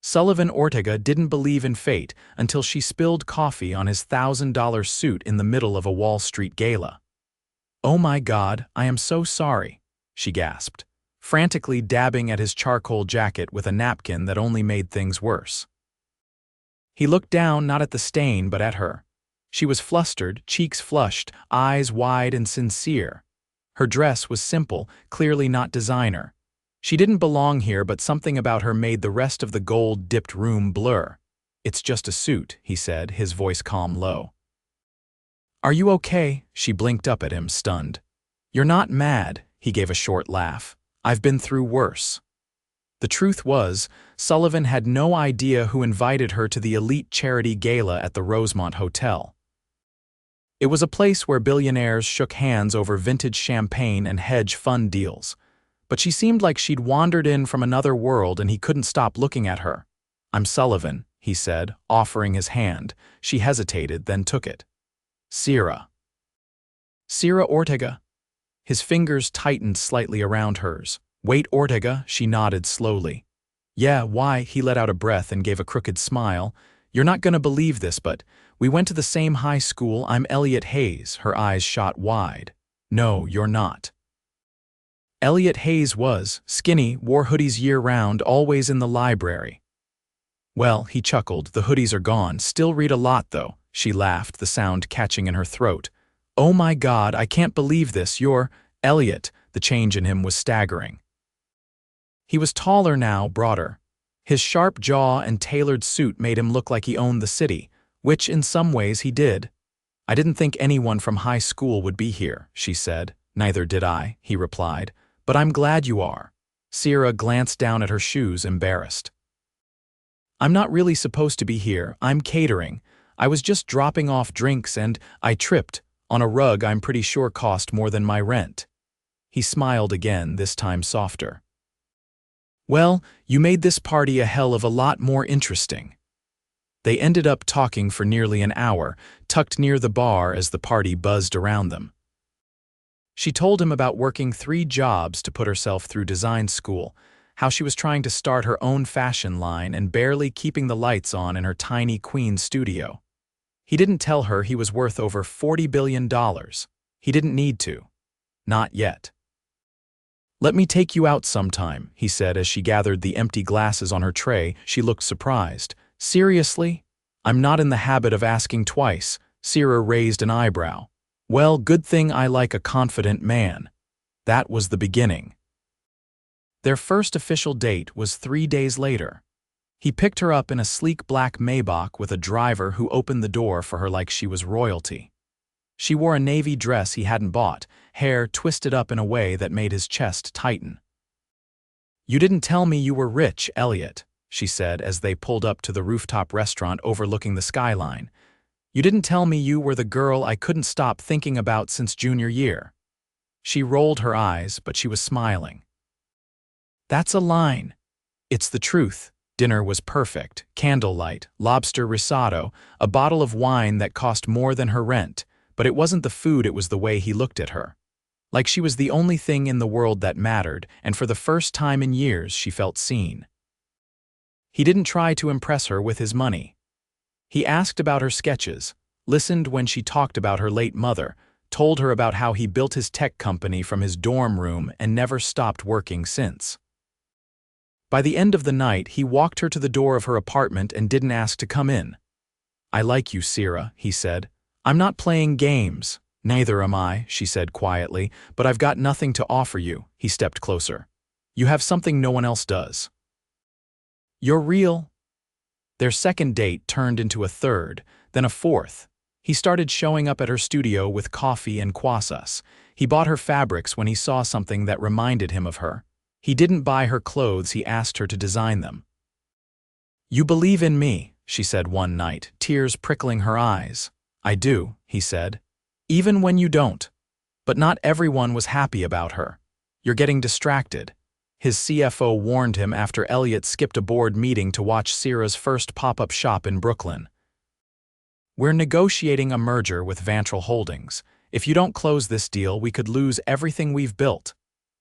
Sullivan Ortega didn't believe in fate until she spilled coffee on his $1,000 suit in the middle of a Wall Street gala. "Oh my God, I am so sorry," she gasped, frantically dabbing at his charcoal jacket with a napkin that only made things worse. He looked down not at the stain but at her. She was flustered, cheeks flushed, eyes wide and sincere. Her dress was simple, clearly not designer. She didn't belong here, but something about her made the rest of the gold-dipped room blur. "It's just a suit," he said, his voice calm low. "Are you okay?" She blinked up at him, stunned. "You're not mad," he gave a short laugh. "I've been through worse." The truth was, Sullivan had no idea who invited her to the elite charity gala at the Rosemont Hotel. It was a place where billionaires shook hands over vintage champagne and hedge fund deals. But she seemed like she'd wandered in from another world and he couldn't stop looking at her. "I'm Sullivan," he said, offering his hand. She hesitated, then took it. "Sera." "Sera Ortega." His fingers tightened slightly around hers. "Wait, Ortega," she nodded slowly. "Yeah, why?" He let out a breath and gave a crooked smile. "You're not gonna believe this, but we went to the same high school. I'm Elliott Hayes." Her eyes shot wide. "No, you're not." Elliott Hayes was skinny, wore hoodies year-round, always in the library. "Well," he chuckled, "the hoodies are gone. Still read a lot, though." She laughed, the sound catching in her throat. "Oh my God, I can't believe this. You're Elliott." The change in him was staggering. He was taller now, broader. His sharp jaw and tailored suit made him look like he owned the city, which in some ways he did. "I didn't think anyone from high school would be here," she said. "Neither did I," he replied. "But I'm glad you are." Sera glanced down at her shoes, embarrassed. "I'm not really supposed to be here. I'm catering. I was just dropping off drinks and I tripped on a rug I'm pretty sure cost more than my rent." He smiled again, this time softer. "Well, you made this party a hell of a lot more interesting." They ended up talking for nearly an hour, tucked near the bar as the party buzzed around them. She told him about working 3 jobs to put herself through design school, how she was trying to start her own fashion line and barely keeping the lights on in her tiny Queens studio. He didn't tell her he was worth over $40 billion. He didn't need to. Not yet. "Let me take you out sometime," he said as she gathered the empty glasses on her tray. She looked surprised. "Seriously? I'm not in the habit of asking twice." Sera raised an eyebrow. "Well, good thing I like a confident man." That was the beginning. Their first official date was 3 days later. He picked her up in a sleek black Maybach with a driver who opened the door for her like she was royalty. She wore a navy dress he hadn't bought, hair twisted up in a way that made his chest tighten. "You didn't tell me you were rich, Elliott," she said as they pulled up to the rooftop restaurant overlooking the skyline. "You didn't tell me you were the girl I couldn't stop thinking about since junior year." She rolled her eyes, but she was smiling. "That's a line." "It's the truth." Dinner was perfect. Candlelight, lobster risotto, a bottle of wine that cost more than her rent. But it wasn't the food, it was the way he looked at her. Like she was the only thing in the world that mattered, and for the first time in years she felt seen. He didn't try to impress her with his money. He asked about her sketches, listened when she talked about her late mother, told her about how he built his tech company from his dorm room and never stopped working since. By the end of the night, he walked her to the door of her apartment and didn't ask to come in. "I like you, Sera," he said. "I'm not playing games." "Neither am I," she said quietly, "but I've got nothing to offer you." He stepped closer. "You have something no one else does. You're real." Their second date turned into a third, then a fourth. He started showing up at her studio with coffee and croissants. He bought her fabrics when he saw something that reminded him of her. He didn't buy her clothes, he asked her to design them. "You believe in me," she said one night, tears prickling her eyes. "I do," he said. "Even when you don't." But not everyone was happy about her. "You're getting distracted." His CFO warned him after Elliott skipped a board meeting to watch Sera's first pop-up shop in Brooklyn. "We're negotiating a merger with Vantral Holdings. If you don't close this deal, we could lose everything we've built."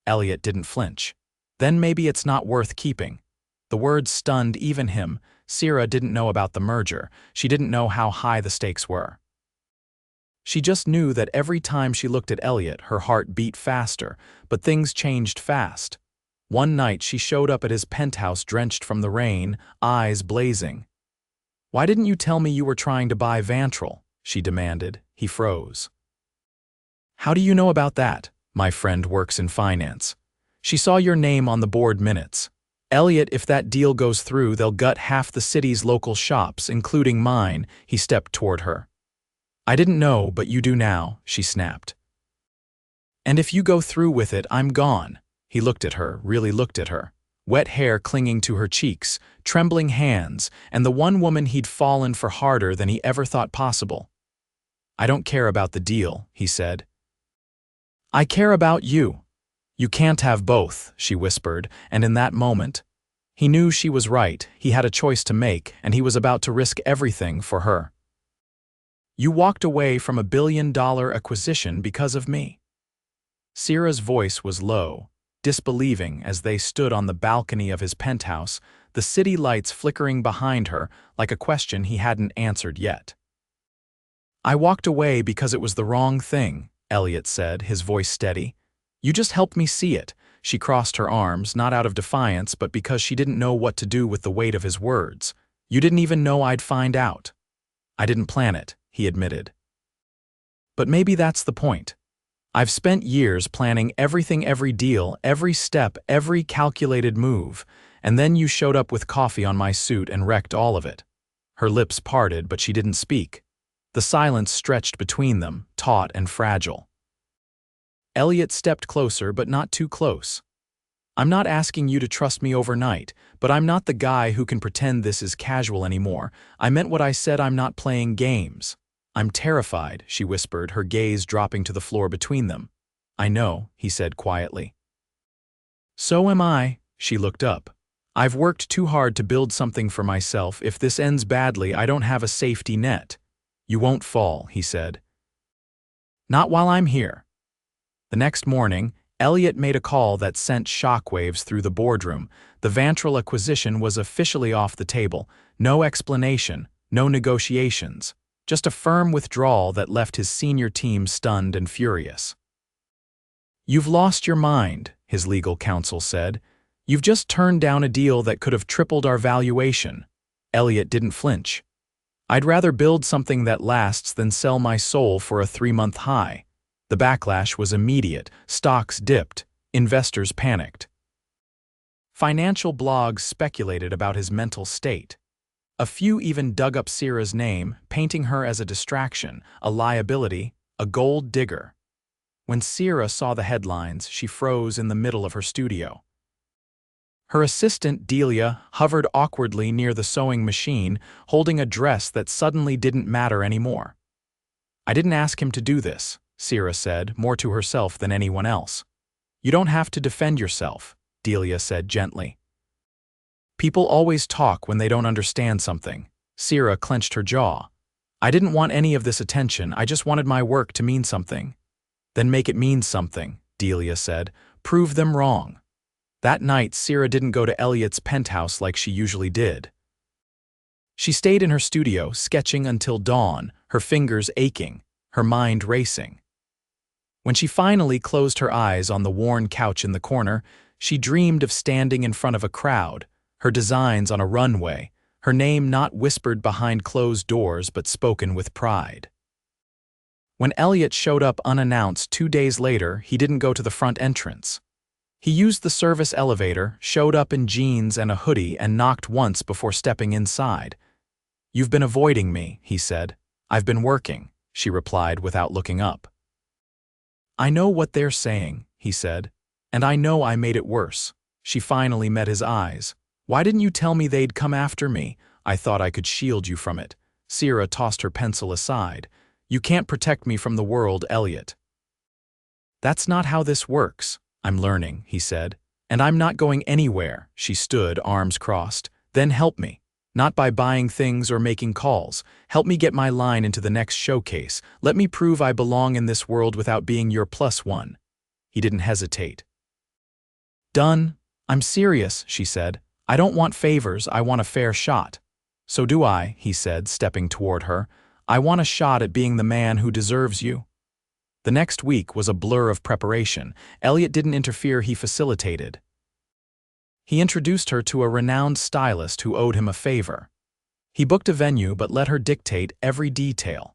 Elliott didn't flinch. "Then maybe it's not worth keeping." The words stunned even him. Sera didn't know about the merger. She didn't know how high the stakes were. She just knew that every time she looked at Elliott, her heart beat faster, but things changed fast. One night she showed up at his penthouse drenched from the rain, eyes blazing. "Why didn't you tell me you were trying to buy Vantral?" she demanded. He froze. "How do you know about that?" "My friend works in finance. She saw your name on the board minutes. Elliott, if that deal goes through, they'll gut half the city's local shops, including mine." He stepped toward her. "I didn't know, but you do now," she snapped. "And if you go through with it, I'm gone." He looked at her, really looked at her. Wet hair clinging to her cheeks, trembling hands, and the one woman he'd fallen for harder than he ever thought possible. "I don't care about the deal," he said. "I care about you." "You can't have both," she whispered, and in that moment, he knew she was right. He had a choice to make, and he was about to risk everything for her. "You walked away from a billion-dollar acquisition because of me." Sera's voice was low, disbelieving as they stood on the balcony of his penthouse, the city lights flickering behind her like a question he hadn't answered yet. "I walked away because it was the wrong thing," Elliott said, his voice steady. "You just helped me see it." She crossed her arms, not out of defiance, but because she didn't know what to do with the weight of his words. "You didn't even know I'd find out." "I didn't plan it," he admitted. "But maybe that's the point. I've spent years planning everything, every deal, every step, every calculated move, and then you showed up with coffee on my suit and wrecked all of it." Her lips parted, but she didn't speak. The silence stretched between them, taut and fragile. Elliott stepped closer, but not too close. "I'm not asking you to trust me overnight, but I'm not the guy who can pretend this is casual anymore. I meant what I said. I'm not playing games." "I'm terrified," she whispered, her gaze dropping to the floor between them. "I know," he said quietly. "So am I." She looked up. "I've worked too hard to build something for myself. If this ends badly, I don't have a safety net." "You won't fall," he said. "Not while I'm here." The next morning, Elliott made a call that sent shockwaves through the boardroom. The Vantral acquisition was officially off the table. No explanation, no negotiations. Just a firm withdrawal that left his senior team stunned and furious. "You've lost your mind," his legal counsel said. "You've just turned down a deal that could have tripled our valuation." Elliott didn't flinch. "I'd rather build something that lasts than sell my soul for a 3-month high." The backlash was immediate. Stocks dipped. Investors panicked. Financial blogs speculated about his mental state. A few even dug up Sera's name, painting her as a distraction, a liability, a gold digger. When Sera saw the headlines, she froze in the middle of her studio. Her assistant, Delia, hovered awkwardly near the sewing machine, holding a dress that suddenly didn't matter anymore. "I didn't ask him to do this," Sera said, more to herself than anyone else. "You don't have to defend yourself," Delia said gently. "People always talk when they don't understand something." Sera clenched her jaw. "I didn't want any of this attention. I just wanted my work to mean something." "Then make it mean something," Delia said. "Prove them wrong." That night, Sera didn't go to Elliott's penthouse like she usually did. She stayed in her studio, sketching until dawn, her fingers aching, her mind racing. When she finally closed her eyes on the worn couch in the corner, she dreamed of standing in front of a crowd, her designs on a runway, her name not whispered behind closed doors but spoken with pride. When Elliott showed up unannounced 2 days later, he didn't go to the front entrance. He used the service elevator, showed up in jeans and a hoodie, and knocked once before stepping inside. "You've been avoiding me," he said. "I've been working," she replied without looking up. "I know what they're saying," he said, "and I know I made it worse." She finally met his eyes. "Why didn't you tell me they'd come after me? I thought I could shield you from it." Sera tossed her pencil aside. "You can't protect me from the world, Elliott." "That's not how this works." "I'm learning," he said. "And I'm not going anywhere." She stood, arms crossed. "Then help me. Not by buying things or making calls. Help me get my line into the next showcase. Let me prove I belong in this world without being your +1. He didn't hesitate. "Done. I'm serious," she said. I don't want favors, I want a fair shot. So do I, he said, stepping toward her. I want a shot at being the man who deserves you. The next week was a blur of preparation. Elliott didn't interfere, he facilitated. He introduced her to a renowned stylist who owed him a favor. He booked a venue but let her dictate every detail.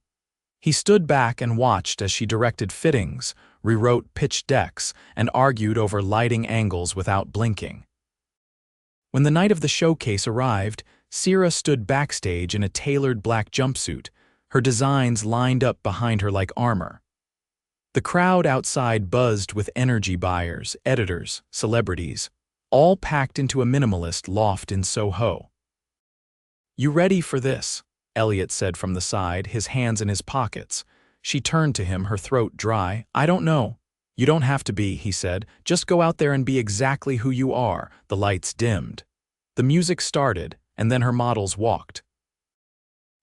He stood back and watched as she directed fittings, rewrote pitch decks, and argued over lighting angles without blinking. When the night of the showcase arrived, Sera stood backstage in a tailored black jumpsuit, her designs lined up behind her like armor. The crowd outside buzzed with energy buyers, editors, celebrities, all packed into a minimalist loft in Soho. "You ready for this?" Elliott said from the side, his hands in his pockets. She turned to him, her throat dry. "I don't know." "You don't have to be," he said. "Just go out there and be exactly who you are." The lights dimmed. The music started, and then her models walked.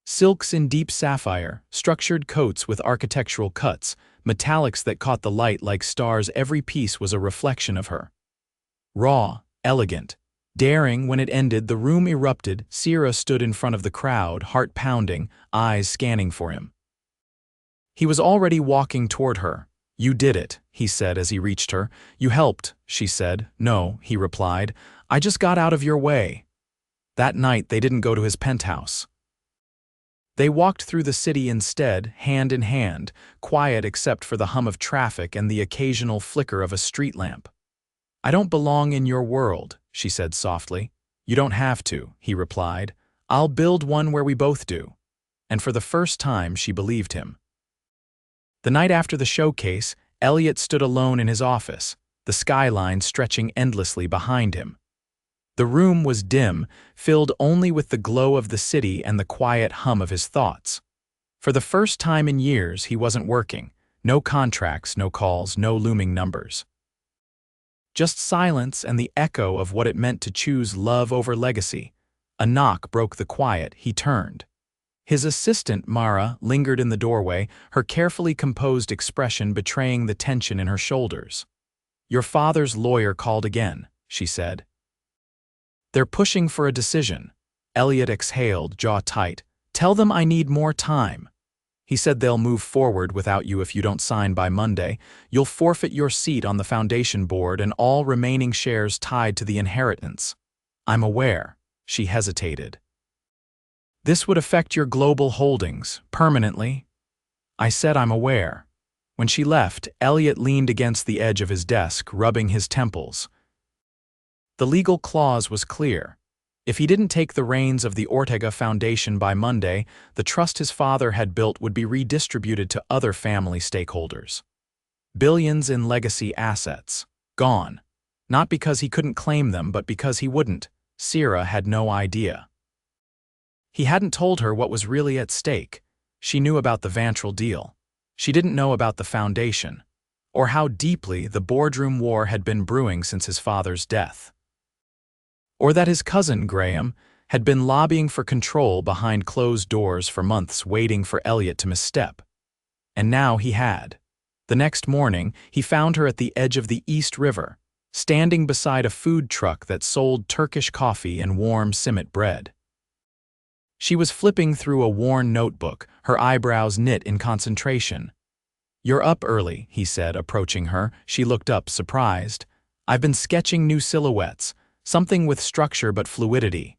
Silks in deep sapphire, structured coats with architectural cuts, metallics that caught the light like stars, every piece was a reflection of her. Raw, elegant, daring. When it ended, the room erupted. Sera stood in front of the crowd, heart pounding, eyes scanning for him. He was already walking toward her. "You did it," he said as he reached her. "You helped," she said. "No," he replied. "I just got out of your way." That night they didn't go to his penthouse. They walked through the city instead, hand in hand, quiet except for the hum of traffic and the occasional flicker of a street lamp. "I don't belong in your world," she said softly. "You don't have to," he replied. "I'll build one where we both do." And for the first time she believed him. The night after the showcase, Elliott stood alone in his office, the skyline stretching endlessly behind him. The room was dim, filled only with the glow of the city and the quiet hum of his thoughts. For the first time in years, he wasn't working. No contracts, no calls, no looming numbers. Just silence and the echo of what it meant to choose love over legacy. A knock broke the quiet. He turned. His assistant, Mara, lingered in the doorway, her carefully composed expression betraying the tension in her shoulders. "Your father's lawyer called again," she said. "They're pushing for a decision." Elliott exhaled, jaw tight. "Tell them I need more time." He said, "They'll move forward without you if you don't sign by Monday. You'll forfeit your seat on the foundation board and all remaining shares tied to the inheritance." "I'm aware." She hesitated. "This would affect your global holdings, permanently." I said, "I'm aware." When she left, Elliott leaned against the edge of his desk, rubbing his temples. The legal clause was clear. If he didn't take the reins of the Ortega Foundation by Monday, the trust his father had built would be redistributed to other family stakeholders. Billions in legacy assets. Gone. Not because he couldn't claim them, but because he wouldn't. Sera had no idea. He hadn't told her what was really at stake. She knew about the Vantral deal. She didn't know about the foundation, or how deeply the boardroom war had been brewing since his father's death. Or that his cousin, Graham, had been lobbying for control behind closed doors for months, waiting for Elliott to misstep. And now he had. The next morning, he found her at the edge of the East River, standing beside a food truck that sold Turkish coffee and warm simmet bread. She was flipping through a worn notebook, her eyebrows knit in concentration. "You're up early," he said, approaching her. She looked up, surprised. "I've been sketching new silhouettes. Something with structure but fluidity."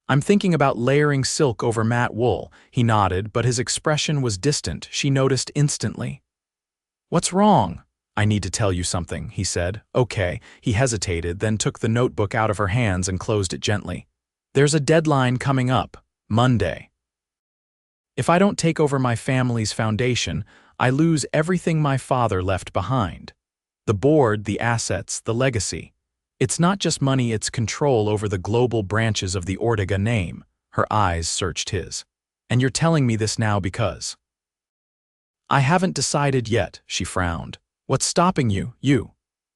"I'm thinking about layering silk over matte wool." He nodded, but his expression was distant. She noticed instantly. "What's wrong?" "I need to tell you something," he said. "Okay." He hesitated, then took the notebook out of her hands and closed it gently. "There's a deadline coming up. Monday. If I don't take over my family's foundation, I lose everything my father left behind. The board, the assets, the legacy. It's not just money, it's control over the global branches of the Ortega name." Her eyes searched his. "And you're telling me this now because—" "I haven't decided yet," she frowned. "What's stopping you? You?"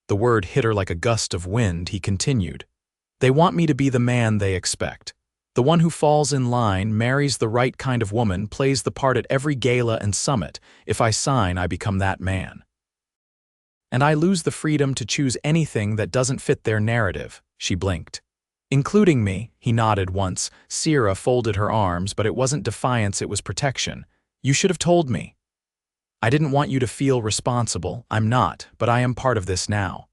The word hit her like a gust of wind. He continued. "They want me to be the man they expect. The one who falls in line, marries the right kind of woman, plays the part at every gala and summit. If I sign, I become that man. And I lose the freedom to choose anything that doesn't fit their narrative." She blinked. Including me, he nodded once. Sera folded her arms, but it wasn't defiance, it was protection. You should have told me. I didn't want you to feel responsible. I'm not, but I am part of this now.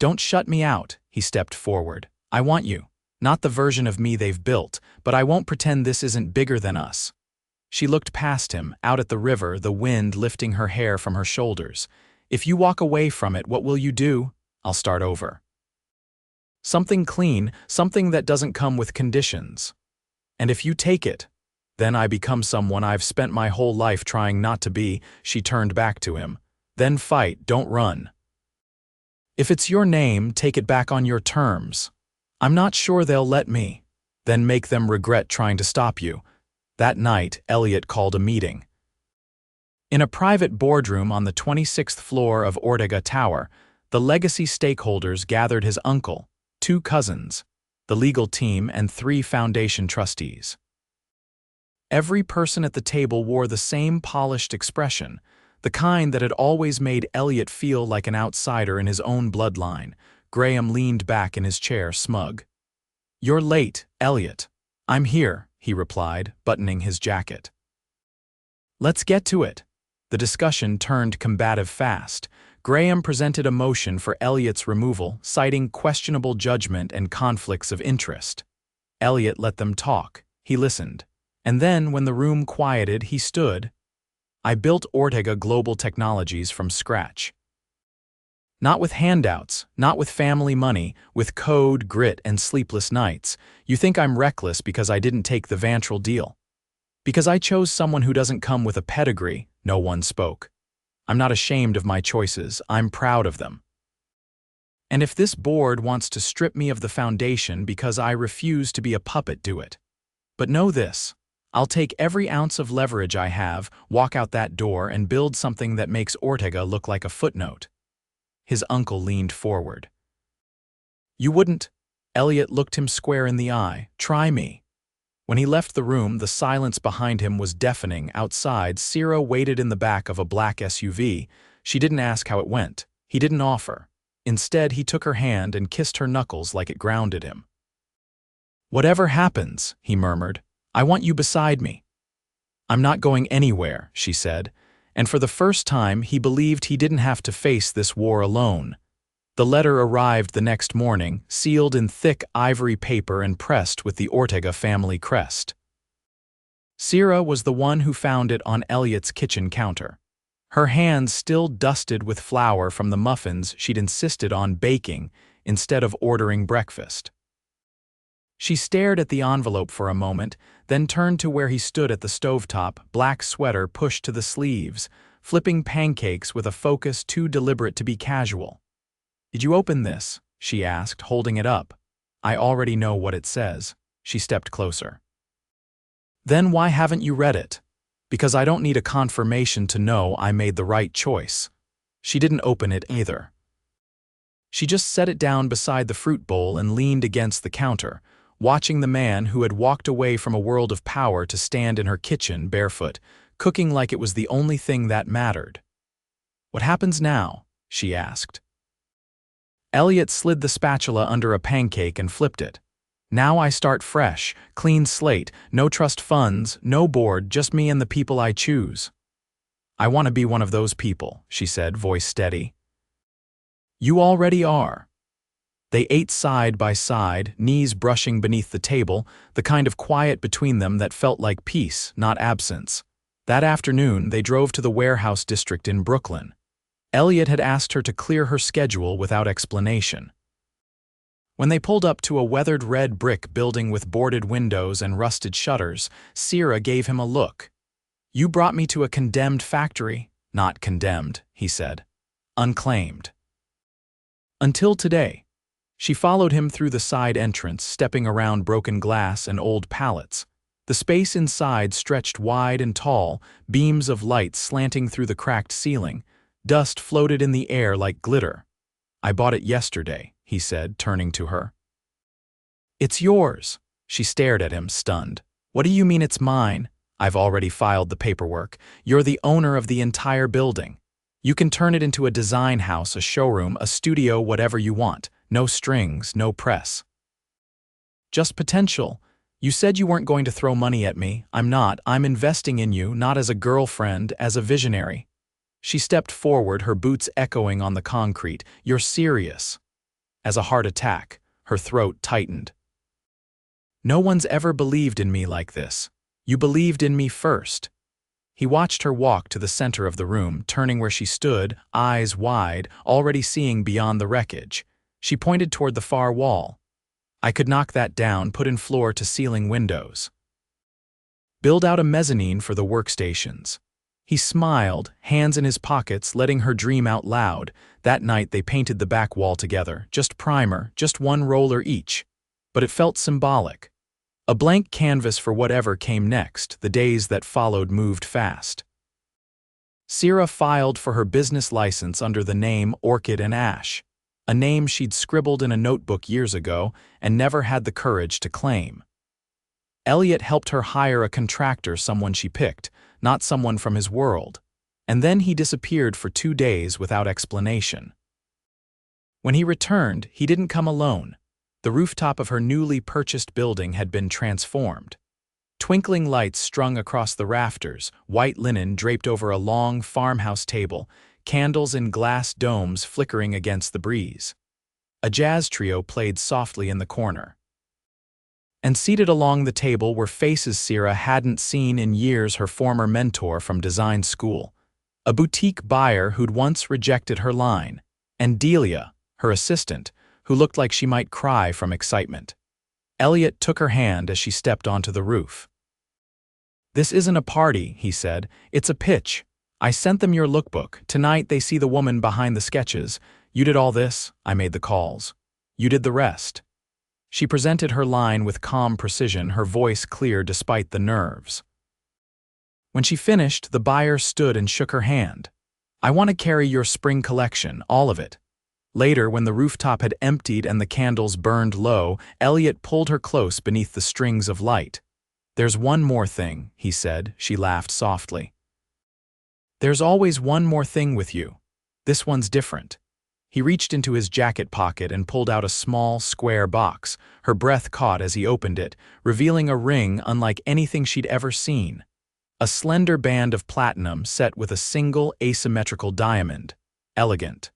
Don't shut me out, he stepped forward. I want you. Not the version of me they've built, but I won't pretend this isn't bigger than us. She looked past him, out at the river, the wind lifting her hair from her shoulders. If you walk away from it, what will you do? I'll start over. Something clean, something that doesn't come with conditions. And if you take it, then I become someone I've spent my whole life trying not to be. She turned back to him. Then fight, don't run. If it's your name, take it back on your terms. I'm not sure they'll let me. Then make them regret trying to stop you. That night, Elliott called a meeting. In a private boardroom on the 26th floor of Ortega Tower, the legacy stakeholders gathered: his uncle, 2 cousins, the legal team, and 3 foundation trustees. Every person at the table wore the same polished expression, the kind that had always made Elliott feel like an outsider in his own bloodline. Graham leaned back in his chair, smug. You're late, Elliott. I'm here, he replied, buttoning his jacket. Let's get to it. The discussion turned combative fast. Graham presented a motion for Elliott's removal, citing questionable judgment and conflicts of interest. Elliott let them talk. He listened. And then, when the room quieted, he stood. I built Ortega Global Technologies from scratch. Not with handouts, not with family money, with code, grit, and sleepless nights. You think I'm reckless because I didn't take the Vantral deal? Because I chose someone who doesn't come with a pedigree? No one spoke. I'm not ashamed of my choices. I'm proud of them. And if this board wants to strip me of the foundation because I refuse to be a puppet, do it. But know this. I'll take every ounce of leverage I have, walk out that door, and build something that makes Ortega look like a footnote. His uncle leaned forward. You wouldn't. Elliott looked him square in the eye. Try me. When he left the room, the silence behind him was deafening. Outside, Sera waited in the back of a black SUV. She didn't ask how it went. He didn't offer. Instead, he took her hand and kissed her knuckles like it grounded him. Whatever happens, he murmured, I want you beside me. I'm not going anywhere, she said, and for the first time he believed he didn't have to face this war alone. The letter arrived the next morning, sealed in thick ivory paper and pressed with the Ortega family crest. Sera was the one who found it on Elliott's kitchen counter. Her hands still dusted with flour from the muffins she'd insisted on baking instead of ordering breakfast. She stared at the envelope for a moment, then turned to where he stood at the stovetop, black sweater pushed to the sleeves, flipping pancakes with a focus too deliberate to be casual. Did you open this? She asked, holding it up. I already know what it says. She stepped closer. Then why haven't you read it? Because I don't need a confirmation to know I made the right choice. She didn't open it either. She just set it down beside the fruit bowl and leaned against the counter, watching the man who had walked away from a world of power to stand in her kitchen barefoot, cooking like it was the only thing that mattered. What happens now? She asked. Elliott slid the spatula under a pancake and flipped it. Now I start fresh, clean slate, no trust funds, no board, just me and the people I choose. I want to be one of those people, she said, voice steady. You already are. They ate side by side, knees brushing beneath the table, the kind of quiet between them that felt like peace, not absence. That afternoon, they drove to the warehouse district in Brooklyn. Elliott had asked her to clear her schedule without explanation. When they pulled up to a weathered red brick building with boarded windows and rusted shutters, Sera gave him a look. You brought me to a condemned factory. Not condemned, he said. Unclaimed. Until today. She followed him through the side entrance, stepping around broken glass and old pallets. The space inside stretched wide and tall, beams of light slanting through the cracked ceiling. Dust floated in the air like glitter. I bought it yesterday, he said, turning to her. It's yours. She stared at him, stunned. What do you mean it's mine? I've already filed the paperwork. You're the owner of the entire building. You can turn it into a design house, a showroom, a studio, whatever you want. No strings, no press. Just potential. You said you weren't going to throw money at me. I'm not. I'm investing in you, not as a girlfriend, as a visionary. She stepped forward, her boots echoing on the concrete. You're serious. As a heart attack, her throat tightened. No one's ever believed in me like this. You believed in me first. He watched her walk to the center of the room, turning where she stood, eyes wide, already seeing beyond the wreckage. She pointed toward the far wall. I could knock that down, put in floor-to-ceiling windows. Build out a mezzanine for the workstations. He smiled, hands in his pockets, letting her dream out loud. That night they painted the back wall together, just primer, just one roller each. But it felt symbolic. A blank canvas for whatever came next. The days that followed moved fast. Sera filed for her business license under the name Orchid and Ash, a name she'd scribbled in a notebook years ago and never had the courage to claim. Elliott helped her hire a contractor, someone she picked, not someone from his world, and then he disappeared for 2 days without explanation. When he returned, he didn't come alone. The rooftop of her newly purchased building had been transformed. Twinkling lights strung across the rafters, white linen draped over a long farmhouse table, candles in glass domes flickering against the breeze. A jazz trio played softly in the corner. And seated along the table were faces Sera hadn't seen in years, her former mentor from design school, a boutique buyer who'd once rejected her line, and Delia, her assistant, who looked like she might cry from excitement. Elliott took her hand as she stepped onto the roof. This isn't a party, he said. It's a pitch. I sent them your lookbook. Tonight they see the woman behind the sketches. You did all this. I made the calls. You did the rest. She presented her line with calm precision, her voice clear despite the nerves. When she finished, the buyer stood and shook her hand. I want to carry your spring collection, all of it. Later, when the rooftop had emptied and the candles burned low, Elliott pulled her close beneath the strings of light. There's one more thing, he said. She laughed softly. There's always one more thing with you. This one's different. He reached into his jacket pocket and pulled out a small, square box. Her breath caught as he opened it, revealing a ring unlike anything she'd ever seen. A slender band of platinum set with a single asymmetrical diamond. Elegant.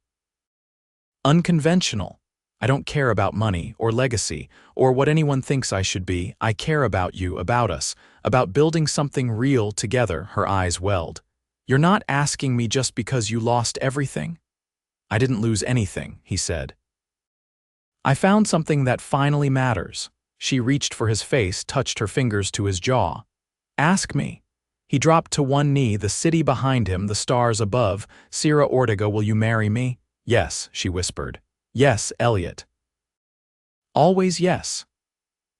Unconventional. I don't care about money or legacy or what anyone thinks I should be. I care about you, about us, about building something real together, her eyes welled. You're not asking me just because you lost everything? I didn't lose anything, he said. I found something that finally matters. She reached for his face, touched her fingers to his jaw. Ask me. He dropped to one knee, the city behind him, the stars above. Sera Ortega, will you marry me? Yes, she whispered. Yes, Elliott. Always yes.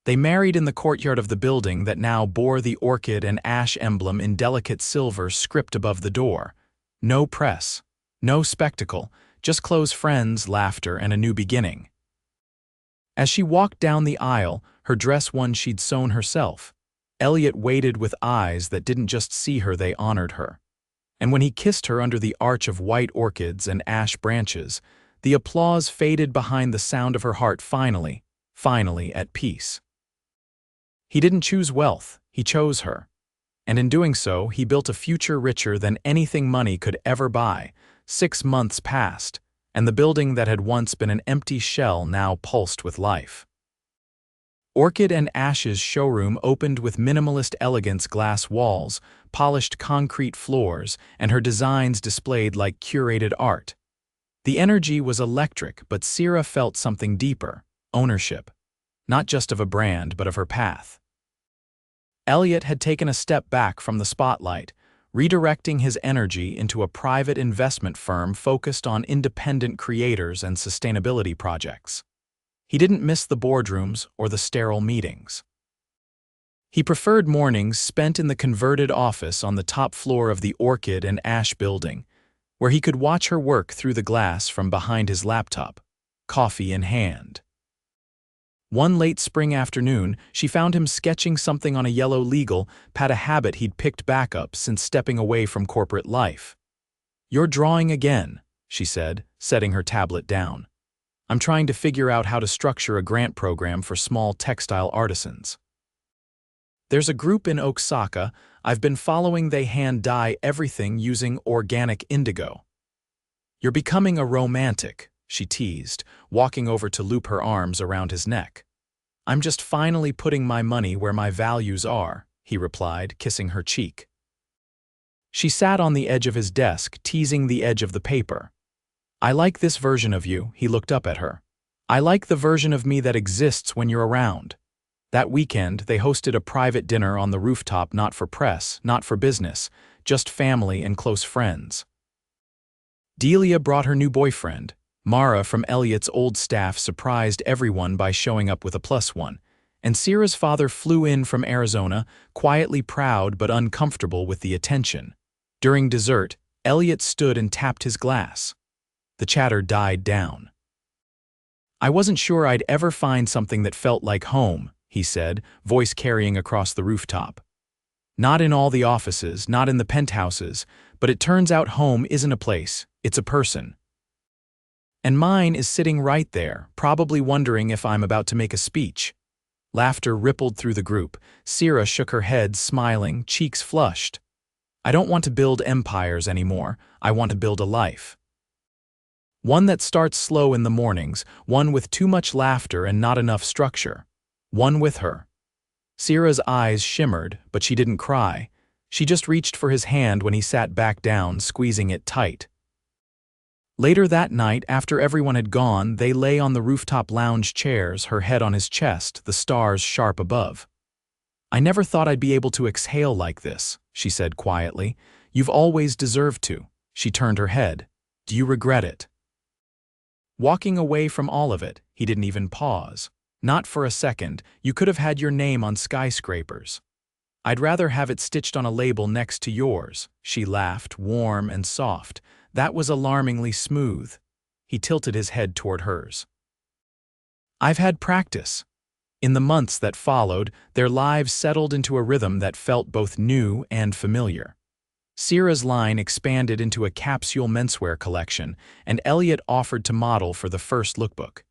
They married in the courtyard of the building that now bore the orchid and ash emblem in delicate silver script above the door. No press, no spectacle, just close friends, laughter, and a new beginning. As she walked down the aisle, her dress one she'd sewn herself, Elliott waited with eyes that didn't just see her, they honored her. And when he kissed her under the arch of white orchids and ash branches, the applause faded behind the sound of her heart finally at peace. He didn't choose wealth, he chose her. And in doing so, he built a future richer than anything money could ever buy. 6 months passed, and the building that had once been an empty shell now pulsed with life. Orchid and Ash's showroom opened with minimalist elegance, glass walls, polished concrete floors, and her designs displayed like curated art. The energy was electric, but Sera felt something deeper, ownership, not just of a brand but of her path. Elliott had taken a step back from the spotlight, redirecting his energy into a private investment firm focused on independent creators and sustainability projects. He didn't miss the boardrooms or the sterile meetings. He preferred mornings spent in the converted office on the top floor of the Orchid and Ash building, where he could watch her work through the glass from behind his laptop, coffee in hand. One late spring afternoon, she found him sketching something on a yellow legal pad, a habit he'd picked back up since stepping away from corporate life. "You're drawing again," she said, setting her tablet down. I'm trying to figure out how to structure a grant program for small textile artisans. There's a group in Osaka I've been following. They hand-dye everything using organic indigo. You're becoming a romantic, she teased, walking over to loop her arms around his neck. I'm just finally putting my money where my values are, he replied, kissing her cheek. She sat on the edge of his desk, teasing the edge of the paper. I like this version of you, he looked up at her. I like the version of me that exists when you're around. That weekend, they hosted a private dinner on the rooftop, not for press, not for business, just family and close friends. Delia brought her new boyfriend. Mara from Elliott's old staff surprised everyone by showing up with a +1, and Sera's father flew in from Arizona, quietly proud but uncomfortable with the attention. During dessert, Elliott stood and tapped his glass. The chatter died down. I wasn't sure I'd ever find something that felt like home, he said, voice carrying across the rooftop. Not in all the offices, not in the penthouses, but it turns out home isn't a place, it's a person. And mine is sitting right there, probably wondering if I'm about to make a speech. Laughter rippled through the group. Sera shook her head, smiling, cheeks flushed. I don't want to build empires anymore. I want to build a life. One that starts slow in the mornings, one with too much laughter and not enough structure. One with her. Sera's eyes shimmered, but she didn't cry. She just reached for his hand when he sat back down, squeezing it tight. Later that night, after everyone had gone, they lay on the rooftop lounge chairs, her head on his chest, the stars sharp above. I never thought I'd be able to exhale like this, she said quietly. You've always deserved to. She turned her head. Do you regret it? Walking away from all of it, he didn't even pause. Not for a second. You could have had your name on skyscrapers. I'd rather have it stitched on a label next to yours, she laughed, warm and soft. That was alarmingly smooth. He tilted his head toward hers. I've had practice. In the months that followed, their lives settled into a rhythm that felt both new and familiar. Sera's line expanded into a capsule menswear collection, and Elliott offered to model for the first lookbook.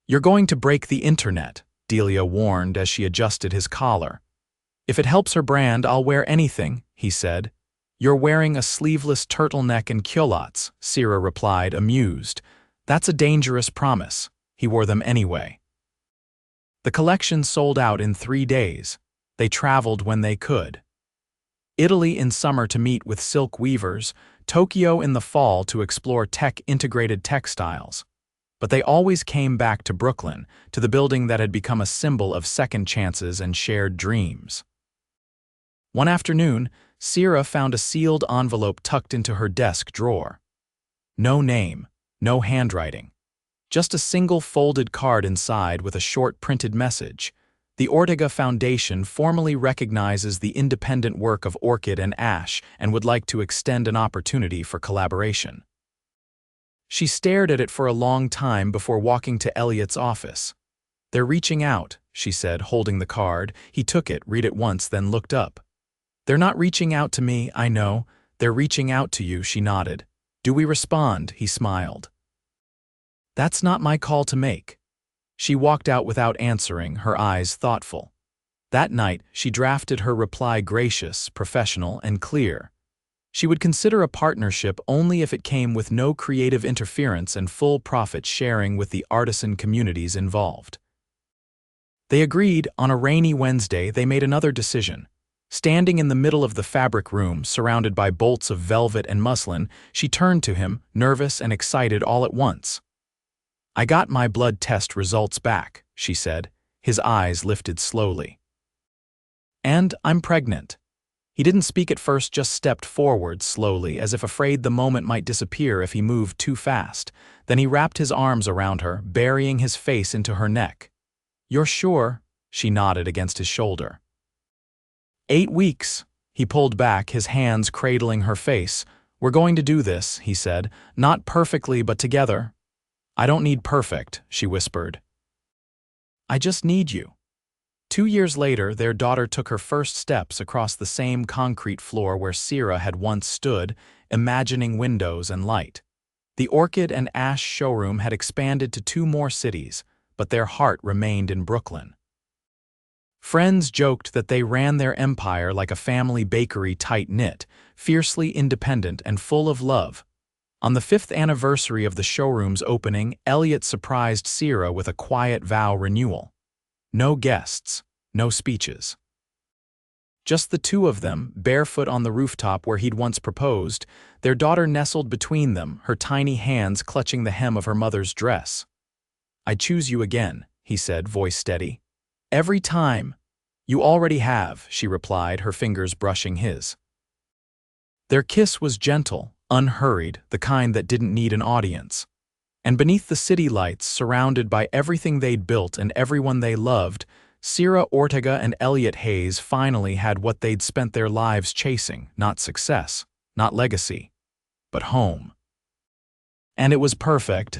You're going to break the internet, Delia warned as she adjusted his collar. If it helps her brand, I'll wear anything, he said. You're wearing a sleeveless turtleneck and culottes, Sera replied, amused. That's a dangerous promise. He wore them anyway. The collection sold out in 3 days. They traveled when they could. Italy in summer to meet with silk weavers, Tokyo in the fall to explore tech-integrated textiles. But they always came back to Brooklyn, to the building that had become a symbol of second chances and shared dreams. One afternoon, Sera found a sealed envelope tucked into her desk drawer. No name, no handwriting. Just a single folded card inside with a short printed message. The Ortega Foundation formally recognizes the independent work of Orchid and Ash and would like to extend an opportunity for collaboration. She stared at it for a long time before walking to Elliott's office. They're reaching out, she said, holding the card. He took it, read it once, then looked up. They're not reaching out to me, I know. They're reaching out to you, she nodded. Do we respond? He smiled. That's not my call to make. She walked out without answering, her eyes thoughtful. That night, she drafted her reply gracious, professional, and clear. She would consider a partnership only if it came with no creative interference and full profit sharing with the artisan communities involved. They agreed. On a rainy Wednesday, they made another decision. Standing in the middle of the fabric room, surrounded by bolts of velvet and muslin, she turned to him, nervous and excited all at once. I got my blood test results back, she said. His eyes lifted slowly. And I'm pregnant. He didn't speak at first, just stepped forward slowly, as if afraid the moment might disappear if he moved too fast. Then he wrapped his arms around her, burying his face into her neck. You're sure? She nodded against his shoulder. 8 weeks. He pulled back, his hands cradling her face. We're going to do this, he said. Not perfectly, but together. I don't need perfect, she whispered. I just need you. 2 years later, their daughter took her first steps across the same concrete floor where Sera had once stood, imagining windows and light. The Orchid and Ash showroom had expanded to 2 more cities, but their heart remained in Brooklyn. Friends joked that they ran their empire like a family bakery tight-knit, fiercely independent and full of love. On the 5th anniversary of the showroom's opening, Elliott surprised Sera with a quiet vow renewal. No guests, no speeches. Just the 2 of them, barefoot on the rooftop where he'd once proposed, their daughter nestled between them, her tiny hands clutching the hem of her mother's dress. "I choose you again," he said, voice steady. "Every time." "You already have," she replied, her fingers brushing his. Their kiss was gentle, unhurried, the kind that didn't need an audience. And beneath the city lights, surrounded by everything they'd built and everyone they loved, Sera Ortega and Elliott Hayes finally had what they'd spent their lives chasing, not success, not legacy, but home. And it was perfect.